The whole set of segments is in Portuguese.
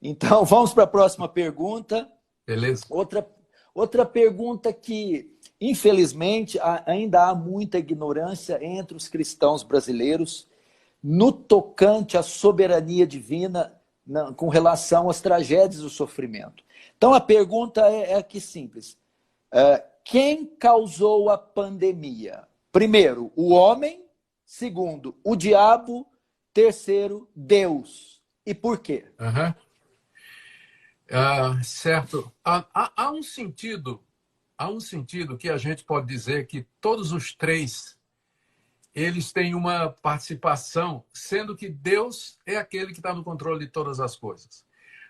Então, vamos para a próxima pergunta. Beleza? Outra pergunta que, infelizmente, ainda há muita ignorância entre os cristãos brasileiros no tocante à soberania divina com relação às tragédias do sofrimento. Então, a pergunta é aqui simples. Quem causou a pandemia? Primeiro, o homem. Segundo, o diabo. Terceiro, Deus. E por quê? Certo. Há um sentido que a gente pode dizer que todos os três eles têm uma participação, sendo que Deus é aquele que está no controle de todas as coisas.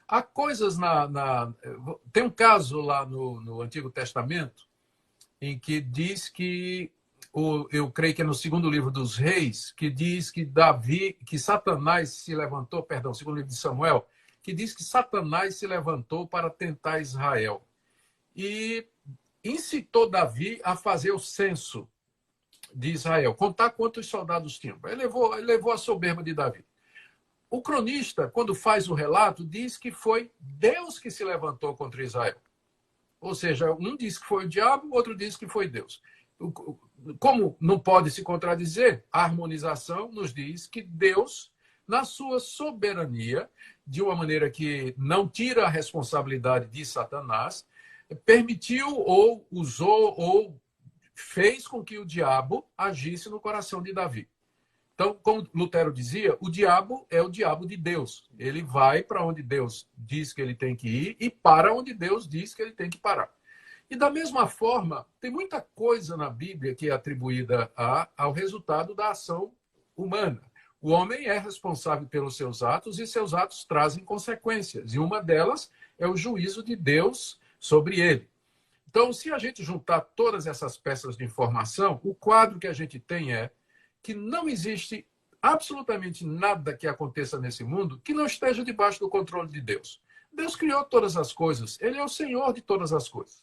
Há coisas tem um caso lá no Antigo Testamento em que diz que eu creio que é no segundo livro dos Reis, que diz que Satanás se levantou, perdão, segundo livro de Samuel, que diz que Satanás se levantou para tentar Israel e incitou Davi a fazer o censo de Israel, contar quantos soldados tinham. Ele levou a soberba de Davi. O cronista, quando faz o relato, diz que foi Deus que se levantou contra Israel. Ou seja, um diz que foi o diabo, outro diz que foi Deus. Como não pode se contradizer, a harmonização nos diz que Deus, na sua soberania, de uma maneira que não tira a responsabilidade de Satanás, permitiu ou usou ou fez com que o diabo agisse no coração de Davi. Então, como Lutero dizia, o diabo é o diabo de Deus. Ele vai para onde Deus diz que ele tem que ir e para onde Deus diz que ele tem que parar. E da mesma forma, tem muita coisa na Bíblia que é atribuída ao resultado da ação humana. O homem é responsável pelos seus atos e seus atos trazem consequências. E uma delas é o juízo de Deus sobre ele. Então, se a gente juntar todas essas peças de informação, o quadro que a gente tem é que não existe absolutamente nada que aconteça nesse mundo que não esteja debaixo do controle de Deus. Deus criou todas as coisas, ele é o Senhor de todas as coisas.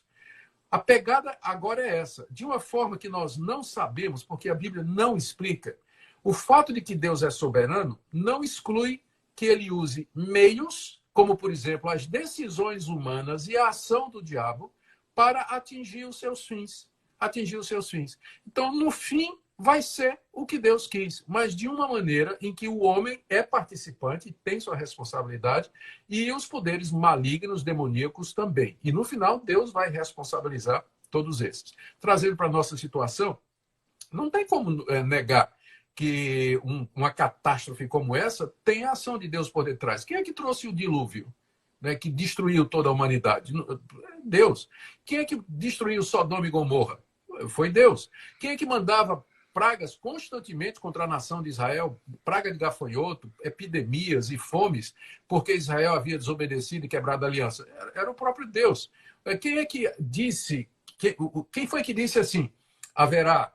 A pegada agora é essa, de uma forma que nós não sabemos, porque a Bíblia não explica. O fato de que Deus é soberano não exclui que ele use meios, como, por exemplo, as decisões humanas e a ação do diabo, para atingir os seus fins. Então, no fim, vai ser o que Deus quis, mas de uma maneira em que o homem é participante, tem sua responsabilidade, e os poderes malignos, demoníacos também. E no final, Deus vai responsabilizar todos esses. Trazendo para a nossa situação, não tem como negar que uma catástrofe como essa tem a ação de Deus por detrás. Quem é que trouxe o dilúvio? Né, que destruiu toda a humanidade? Deus. Quem é que destruiu Sodoma e Gomorra? Foi Deus. Quem é que mandava pragas constantemente contra a nação de Israel, praga de gafanhoto, epidemias e fomes, porque Israel havia desobedecido e quebrado a aliança? Era o próprio Deus. Quem é que disse, quem foi que disse assim, haverá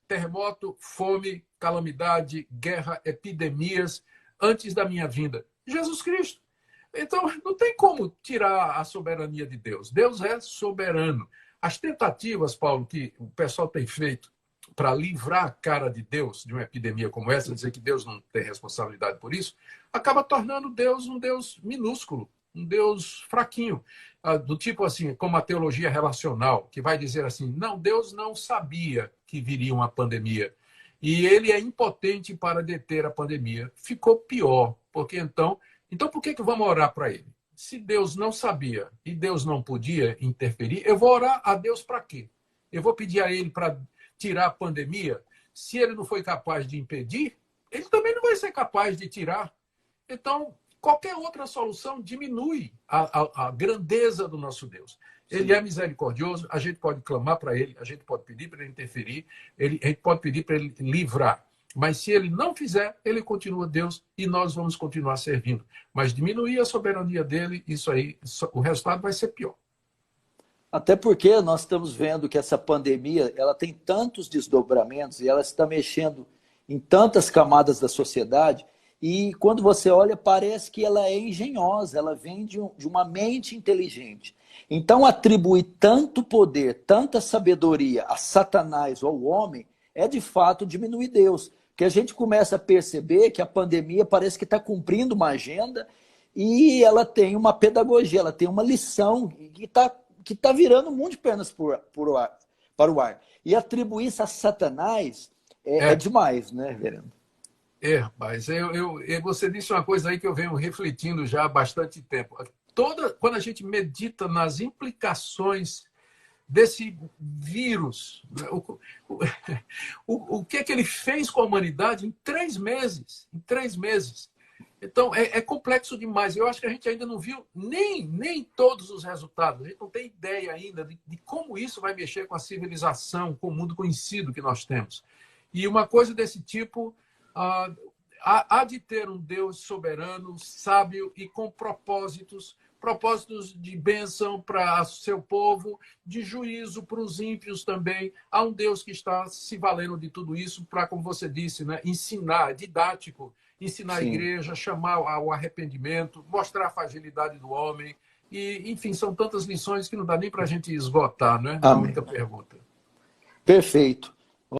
terremoto, fome, calamidade, guerra, epidemias antes da minha vinda? Jesus Cristo. Então, não tem como tirar a soberania de Deus. Deus é soberano. As tentativas, Paulo, que o pessoal tem feito para livrar a cara de Deus de uma epidemia como essa, dizer que Deus não tem responsabilidade por isso, acaba tornando Deus um Deus minúsculo, um Deus fraquinho, do tipo assim, como a teologia relacional, que vai dizer assim, não, Deus não sabia que viria uma pandemia e ele é impotente para deter a pandemia. Ficou pior, porque então por que vamos orar para ele? Se Deus não sabia e Deus não podia interferir, eu vou orar a Deus para quê? Eu vou pedir a ele para tirar a pandemia? Se ele não foi capaz de impedir, ele também não vai ser capaz de tirar. Então, qualquer outra solução diminui a grandeza do nosso Deus. Ele é misericordioso, a gente pode clamar para ele, a gente pode pedir para ele interferir, a gente pode pedir para ele livrar. Mas se ele não fizer, ele continua Deus e nós vamos continuar servindo. Mas diminuir a soberania dele, isso aí, o resultado vai ser pior. Até porque nós estamos vendo que essa pandemia ela tem tantos desdobramentos e ela está mexendo em tantas camadas da sociedade e quando você olha parece que ela é engenhosa, ela vem de uma mente inteligente. Então atribuir tanto poder, tanta sabedoria a Satanás ou ao homem é de fato diminuir Deus. Que a gente começa a perceber que a pandemia parece que está cumprindo uma agenda e ela tem uma pedagogia, ela tem uma lição que tá virando o mundo de pernas para o ar. E atribuir isso a Satanás é demais, né, Verano? Mas você disse uma coisa aí que eu venho refletindo já há bastante tempo. Quando a gente medita nas implicações desse vírus, né, o que é que ele fez com a humanidade em 3 meses? Em 3 meses. Então, é complexo demais. Eu acho que a gente ainda não viu nem todos os resultados. A gente não tem ideia ainda de como isso vai mexer com a civilização, com o mundo conhecido que nós temos. E uma coisa desse tipo, há de ter um Deus soberano, sábio e com propósitos de bênção para o seu povo, de juízo para os ímpios também. Há um Deus que está se valendo de tudo isso para, como você disse, né, ensinar, didático, ensinar Sim. a igreja, chamar ao arrependimento, mostrar a fragilidade do homem. E, enfim, são tantas lições que não dá nem para a gente esgotar, né? É Amém. muita pergunta. Perfeito.